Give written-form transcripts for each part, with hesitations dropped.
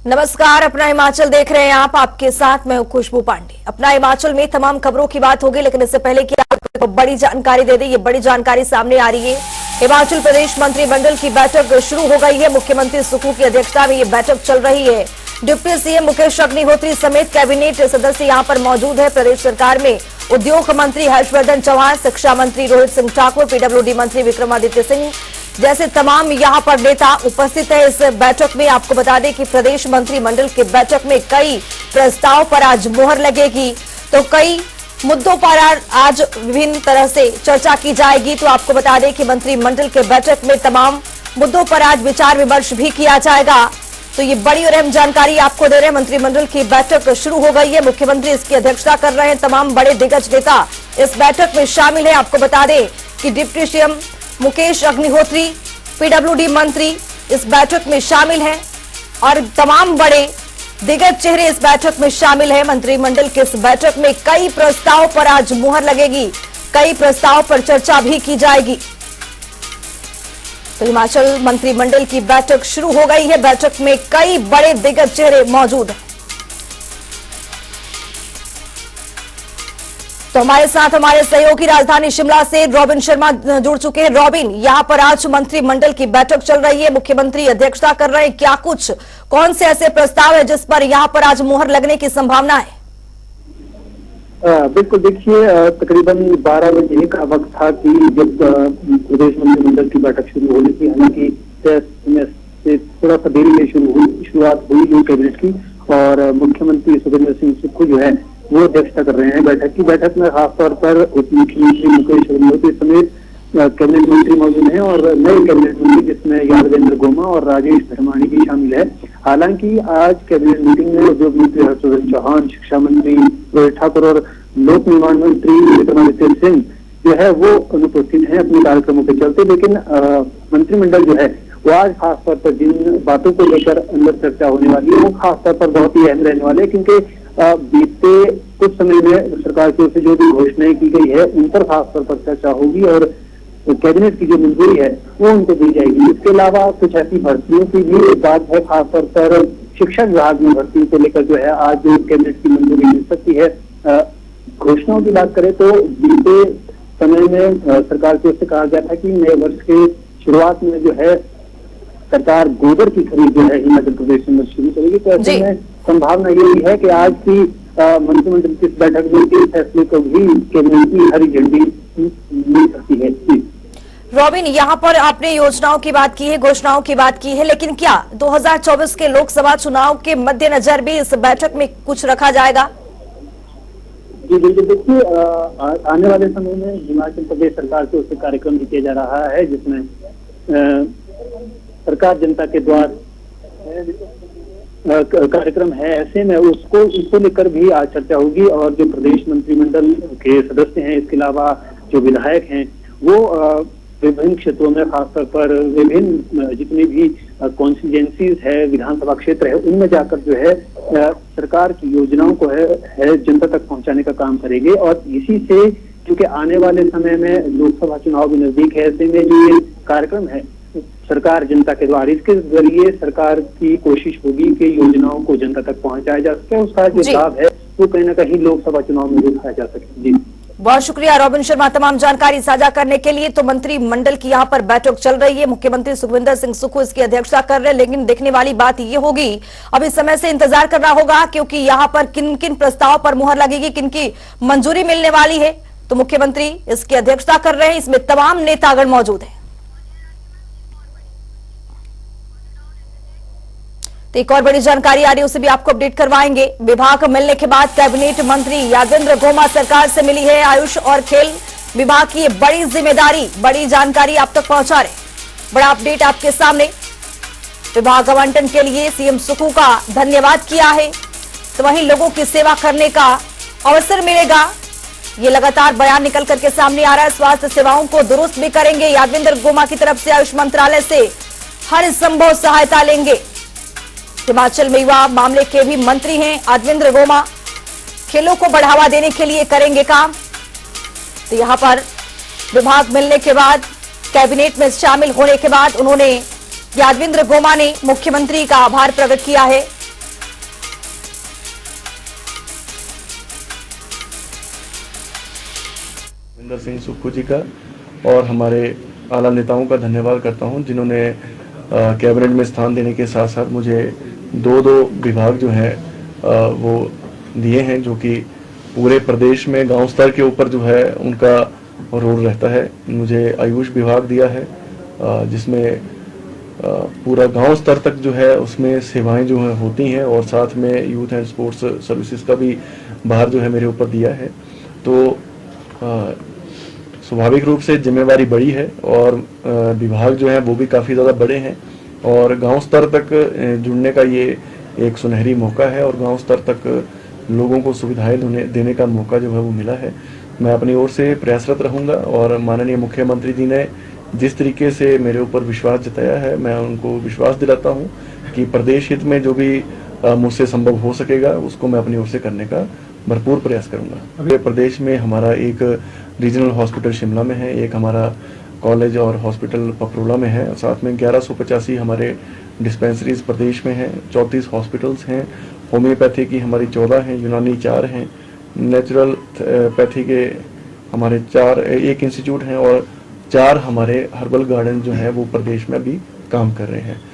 नमस्कार, अपना हिमाचल देख रहे हैं आप। आपके साथ मैं हूं खुशबू पांडे। अपना हिमाचल में तमाम खबरों की बात होगी, लेकिन इससे पहले कि आपको बड़ी जानकारी दे दें, ये बड़ी जानकारी सामने आ रही है। हिमाचल प्रदेश मंत्रिमंडल की बैठक शुरू हो गई है। मुख्यमंत्री सुक्खू की अध्यक्षता में ये बैठक चल रही है। डिप्टी सीएम मुकेश अग्निहोत्री समेत कैबिनेट सदस्य यहां पर मौजूद है। प्रदेश सरकार में उद्योग मंत्री हर्षवर्धन चौहान, शिक्षा मंत्री रोहित सिंह ठाकुर, पीडब्ल्यूडी मंत्री विक्रमादित्य सिंह जैसे तमाम यहां पर नेता उपस्थित है इस बैठक में। आपको बता दें कि प्रदेश मंत्रिमंडल की बैठक में कई प्रस्ताव पर आज मोहर लगेगी, तो कई मुद्दों पर आज विभिन्न तरह से चर्चा की जाएगी। तो आपको बता दें कि मंत्रिमंडल के बैठक में तमाम मुद्दों पर आज विचार विमर्श भी किया जाएगा। तो ये बड़ी और अहम जानकारी आपको दे रहे हैं। मंत्रिमंडल की बैठक शुरू हो गई है, मुख्यमंत्री इसकी अध्यक्षता कर रहे हैं। तमाम बड़े दिग्गज नेता इस बैठक में शामिल है। आपको बता दें कि deputy CM Mukesh Agnihotri, PWD मंत्री इस बैठक में शामिल हैं और तमाम बड़े दिग्गज चेहरे इस बैठक में शामिल हैं। मंत्रिमंडल की इस बैठक में कई प्रस्ताव पर आज मुहर लगेगी, कई प्रस्ताव पर चर्चा भी की जाएगी। तो हिमाचल मंत्रिमंडल की बैठक शुरू हो गई है। बैठक में कई बड़े दिग्गज चेहरे मौजूद हैं। तो हमारे साथ हमारे सहयोगी राजधानी शिमला से रॉबिन शर्मा जुड़ चुके हैं। रॉबिन, यहां पर आज मंत्रिमंडल की बैठक चल रही है, मुख्यमंत्री अध्यक्षता कर रहे हैं। क्या कुछ कौन से ऐसे प्रस्ताव है जिस पर यहां पर आज मुहर लगने की संभावना है? बिल्कुल, देखिए तकरीबन 12 बजे का वक्त था कि जब प्रदेश मंत्रिमंडल की बैठक शुरू होनी थी। हालांकि से थोड़ा सा देरी में शुरुआत हुई कैबिनेट की, और मुख्यमंत्री सुखविंदर सिंह सुक्खू जो है वो अध्यक्षता कर रहे हैं बैठक की। बैठक में खासतौर पर उप मुख्यमंत्री मुकेश अग्निहोत्री समेत कैबिनेट मंत्री मौजूद हैं और नए कैबिनेट मंत्री जिसमें यादवेंद्र गोमा और राजेश धर्माणी भी शामिल है। हालांकि आज कैबिनेट मीटिंग में उद्योग मंत्री हर्षवर्धन चौहान, शिक्षा मंत्री रोहित ठाकुर और लोक निर्माण मंत्री विक्रमादित्य सिंह जो है वो अनुपस्थित हैं अपने कार्यक्रमों के चलते। लेकिन मंत्रिमंडल जो है वो आज खासतौर पर जिन बातों को लेकर अंदर चर्चा होने वाली है वो खासतौर पर बहुत ही अहम रहने वाले हैं, क्योंकि बीते कुछ समय में सरकार की ओर से जो भी घोषणाएं की गई है उन पर खासतौर पर चर्चा होगी और कैबिनेट की जो मंजूरी है वो उनको दी जाएगी। इसके अलावा कुछ ऐसी भर्तियों की भी बात है, खासतौर पर शिक्षा विभाग में भर्ती को लेकर जो है आज कैबिनेट की मंजूरी मिल सकती है। घोषणाओं की बात करें तो बीते समय में सरकार की ओर से कहा गया था कि नए वर्ष के शुरुआत में जो है सरकार गोबर की खरीद जो है हिमाचल प्रदेश में शुरू करेगी। तो ऐसे में संभावना यही है कि आज की मंत्रिमंडल की बैठक में इस फैसले को भी कैबिनेट की हरी झंडी मिल सकती है। रॉबिन, यहाँ पर आपने योजनाओं की बात की है, घोषणाओं की बात की है, लेकिन क्या 2024 के लोकसभा चुनाव के मद्देनजर भी इस बैठक में कुछ रखा जाएगा? जी बिल्कुल, देखिए आने वाले समय में हिमाचल प्रदेश सरकार की ओर से कार्यक्रम भी किया जा रहा है जिसमें सरकार जनता के द्वार कार्यक्रम है। ऐसे में उसको लेकर भी आज चर्चा होगी और जो प्रदेश मंत्रिमंडल के सदस्य हैं, इसके अलावा जो विधायक हैं, वो विभिन्न क्षेत्रों में खासतौर पर विभिन्न जितनी भी कॉन्स्टिट्यूएंसीज है, विधानसभा क्षेत्र है, उनमें जाकर जो है सरकार की योजनाओं को है जनता तक पहुंचाने का काम करेंगे। और इसी से क्योंकि आने वाले समय में लोकसभा चुनाव भी नजदीक है, ऐसे में जो ये कार्यक्रम है सरकार जनता के द्वार, इसके जरिए सरकार की कोशिश होगी कि योजनाओं को जनता तक पहुंचाया जा सके। उसका जो लाभ है वो कहीं ना कहीं लोकसभा चुनाव में भी उठाया जा सके। जी बहुत शुक्रिया रॉबिन शर्मा तमाम जानकारी साझा करने के लिए। तो मंत्रिमंडल की यहाँ पर बैठक चल रही है, मुख्यमंत्री सुखविंदर सिंह सुक्खू इसकी अध्यक्षता कर रहे हैं। लेकिन देखने वाली बात ये होगी, अब इस समय से इंतजार करना होगा, क्योंकि यहाँ पर किन किन प्रस्ताव पर मुहर लगेगी, किन की मंजूरी मिलने वाली है। तो मुख्यमंत्री इसकी अध्यक्षता कर रहे हैं, इसमें तमाम नेतागण मौजूद है। तो एक और बड़ी जानकारी आ रही है, उसे भी आपको अपडेट करवाएंगे। विभाग मिलने के बाद कैबिनेट मंत्री यादवेंद्र गोमा सरकार से मिली है। आयुष और खेल विभाग की बड़ी जिम्मेदारी, बड़ी जानकारी आप तक पहुंचा रहे, बड़ा अपडेट आपके सामने। विभाग आवंटन के लिए सीएम सुक्खू का धन्यवाद किया है, तो वहीं लोगों की सेवा करने का अवसर मिलेगा, ये लगातार बयान निकल करके सामने आ रहा है। स्वास्थ्य सेवाओं को दुरुस्त भी करेंगे यादवेंद्र गोमा की तरफ से। आयुष मंत्रालय से हर संभव सहायता लेंगे। हिमाचल में युवा मामले के भी मंत्री हैं यादवेंद्र गोमा, खेलों को बढ़ावा देने के लिए करेंगे काम। तो यहां पर विभाग मिलने के बाद, कैबिनेट में शामिल होने के बाद उन्होंने यादवेंद्र गोमा ने मुख्यमंत्री का आभार प्रकट किया है। सुंदर सिंह सुक्खू जी का और हमारे आला नेताओं का धन्यवाद करता हूं, जिन्होंने कैबिनेट में स्थान देने के साथ साथ मुझे दो विभाग जो हैं वो दिए हैं, जो कि पूरे प्रदेश में गांव स्तर के ऊपर जो है उनका रोल रहता है। मुझे आयुष विभाग दिया है, जिसमें पूरा गांव स्तर तक जो है उसमें सेवाएं जो है होती हैं, और साथ में यूथ एंड स्पोर्ट्स सर्विसेज का भी भार जो है मेरे ऊपर दिया है। तो स्वाभाविक रूप से जिम्मेवारी बड़ी है और विभाग जो है वो भी काफ़ी ज़्यादा बड़े हैं, और गांव स्तर तक जुड़ने का ये एक सुनहरी मौका है, और गांव स्तर तक लोगों को सुविधाएं देने का मौका जो है वो मिला है। मैं अपनी ओर से प्रयासरत रहूंगा, और माननीय मुख्यमंत्री जी ने जिस तरीके से मेरे ऊपर विश्वास जताया है, मैं उनको विश्वास दिलाता हूं कि प्रदेश हित में जो भी मुझसे संभव हो सकेगा उसको मैं अपनी ओर से करने का भरपूर प्रयास करूंगा। अभी प्रदेश में हमारा एक रीजनल हॉस्पिटल शिमला में है, एक हमारा कॉलेज और हॉस्पिटल पपरोला में है, साथ में 1185 हमारे डिस्पेंसरीज प्रदेश में हैं, 34 हॉस्पिटल्स हैं, होम्योपैथी की हमारी 14 हैं, यूनानी 4 हैं, नेचुरल पैथी के हमारे 1 इंस्टीट्यूट हैं, और 4 हमारे हर्बल गार्डन जो हैं वो प्रदेश में भी काम कर रहे हैं।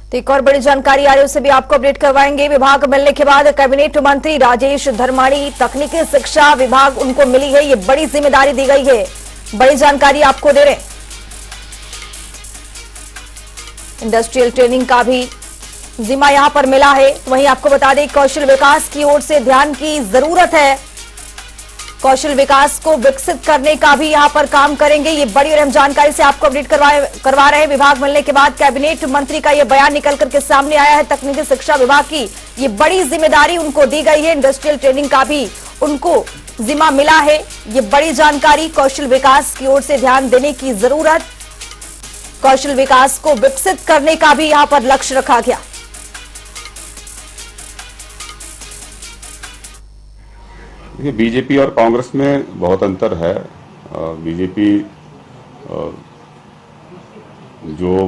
तो एक और बड़ी जानकारी आ रही है, उसे भी आपको अपडेट करवाएंगे। विभाग मिलने के बाद कैबिनेट मंत्री राजेश धर्माणी, तकनीकी शिक्षा विभाग उनको मिली है, ये बड़ी जिम्मेदारी दी गई है। बड़ी जानकारी आपको दे रहे हैं। इंडस्ट्रियल ट्रेनिंग का भी जिम्मा यहां पर मिला है। वहीं आपको बता दें, कौशल विकास की ओर से ध्यान की जरूरत है। कौशल विकास को विकसित करने का भी यहां पर काम करेंगे। ये बड़ी और अहम जानकारी से आपको अपडेट करवा रहे हैं। विभाग मिलने के बाद कैबिनेट मंत्री का यह बयान निकल करके सामने आया है। तकनीकी शिक्षा विभाग की ये बड़ी जिम्मेदारी उनको दी गई है। इंडस्ट्रियल ट्रेनिंग का भी उनको जिम्मा मिला है। ये बड़ी जानकारी, कौशल विकास की ओर से ध्यान देने की जरूरत, कौशल विकास को विकसित करने का भी यहां पर लक्ष्य रखा गया। देखिए, बीजेपी और कांग्रेस में बहुत अंतर है। बीजेपी जो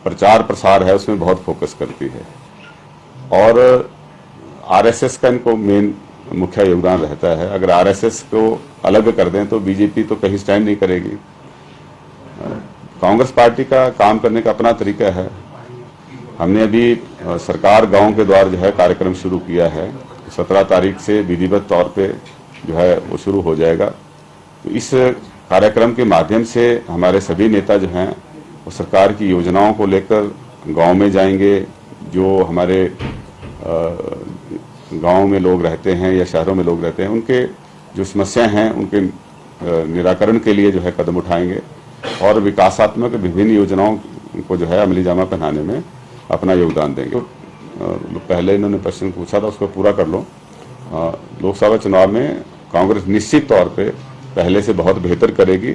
प्रचार प्रसार है उसमें बहुत फोकस करती है, और आरएसएस का इनको मेन मुख्य योगदान रहता है। अगर आरएसएस को अलग कर दें तो बीजेपी तो कहीं स्टैंड नहीं करेगी। कांग्रेस पार्टी का काम करने का अपना तरीका है। हमने अभी सरकार गांव के द्वार जो है कार्यक्रम शुरू किया है। 17 तारीख से विधिवत तौर पे जो है वो शुरू हो जाएगा। तो इस कार्यक्रम के माध्यम से हमारे सभी नेता जो हैं वो सरकार की योजनाओं को लेकर गांव में जाएंगे। जो हमारे गांव में लोग रहते हैं या शहरों में लोग रहते हैं, उनके जो समस्याएं हैं उनके निराकरण के लिए जो है कदम उठाएंगे, और विकासात्मक विभिन्न योजनाओं को जो है अमली जामा पहनाने में अपना योगदान देंगे। पहले इन्होंने प्रश्न पूछा था, उसको पूरा कर लो। लोकसभा चुनाव में कांग्रेस निश्चित तौर पे पहले से बहुत बेहतर करेगी,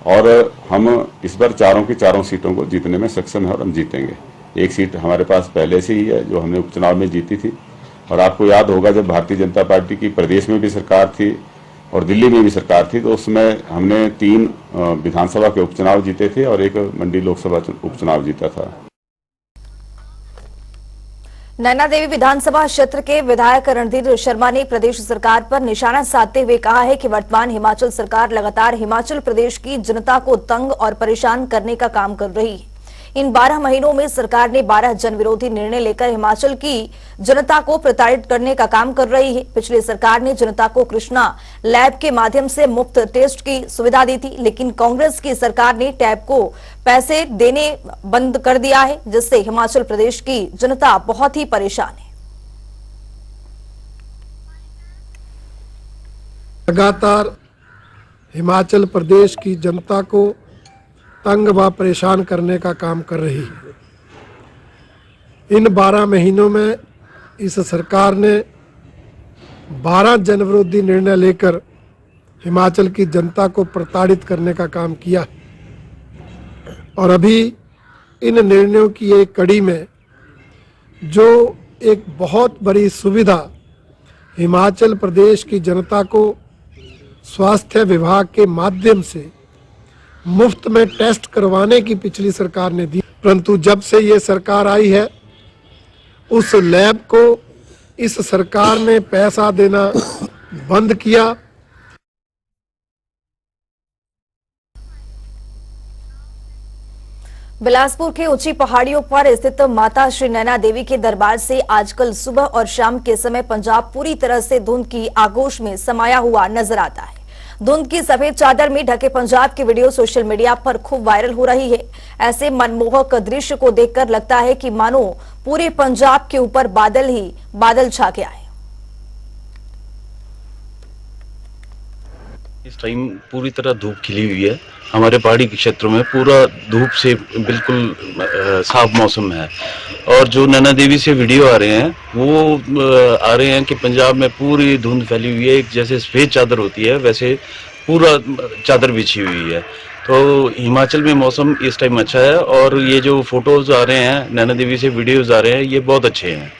और हम इस बार चारों की चारों सीटों को जीतने में सक्षम है, और हम जीतेंगे। एक सीट हमारे पास पहले से ही है जो हमने उपचुनाव में जीती थी, और आपको याद होगा जब भारतीय जनता पार्टी की प्रदेश में भी सरकार थी और दिल्ली में भी सरकार थी, तो उसमें हमने 3 विधानसभा के उपचुनाव जीते थे और 1 मंडी लोकसभा उपचुनाव जीता था। नैना देवी विधानसभा क्षेत्र के विधायक रणधीर शर्मा ने प्रदेश सरकार पर निशाना साधते हुए कहा है कि वर्तमान हिमाचल सरकार लगातार हिमाचल प्रदेश की जनता को तंग और परेशान करने का काम कर रही है। इन 12 महीनों में सरकार ने 12 जनविरोधी निर्णय लेकर हिमाचल की जनता को प्रताड़ित करने का काम कर रही है। पिछली सरकार ने जनता को कृष्णा लैब के माध्यम से मुफ्त टेस्ट की सुविधा दी थी, लेकिन कांग्रेस की सरकार ने टैब को पैसे देने बंद कर दिया है, जिससे हिमाचल प्रदेश की जनता बहुत ही परेशान है। लगातार हिमाचल प्रदेश की जनता को तंग व परेशान करने का काम कर रही है। इन 12 महीनों में इस सरकार ने 12 जनविरोधी निर्णय लेकर हिमाचल की जनता को प्रताड़ित करने का काम किया है, और अभी इन निर्णयों की एक कड़ी में जो एक बहुत बड़ी सुविधा हिमाचल प्रदेश की जनता को स्वास्थ्य विभाग के माध्यम से मुफ्त में टेस्ट करवाने की पिछली सरकार ने दी, परंतु जब से ये सरकार आई है उस लैब को इस सरकार ने पैसा देना बंद किया। बिलासपुर के ऊंची पहाड़ियों पर स्थित माता श्री नैना देवी के दरबार से आजकल सुबह और शाम के समय पंजाब पूरी तरह से धुंध की आगोश में समाया हुआ नजर आता है। धुंध की सफेद चादर में ढके पंजाब की वीडियो सोशल मीडिया पर खूब वायरल हो रही है। ऐसे मनमोहक दृश्य को देखकर लगता है कि मानो पूरे पंजाब के ऊपर बादल ही बादल छा गया है। इस टाइम पूरी तरह धूप खिली हुई है। हमारे पहाड़ी के क्षेत्रों में पूरा धूप से बिल्कुल साफ मौसम है। और जो नैना देवी से वीडियो आ रहे हैं वो आ रहे हैं कि पंजाब में पूरी धुंध फैली हुई है। एक जैसे सफेद चादर होती है वैसे पूरा चादर बिछी हुई है। तो हिमाचल में मौसम इस टाइम अच्छा है और ये जो फोटोज आ रहे हैं नैना देवी से वीडियोज आ रहे हैं ये बहुत अच्छे हैं।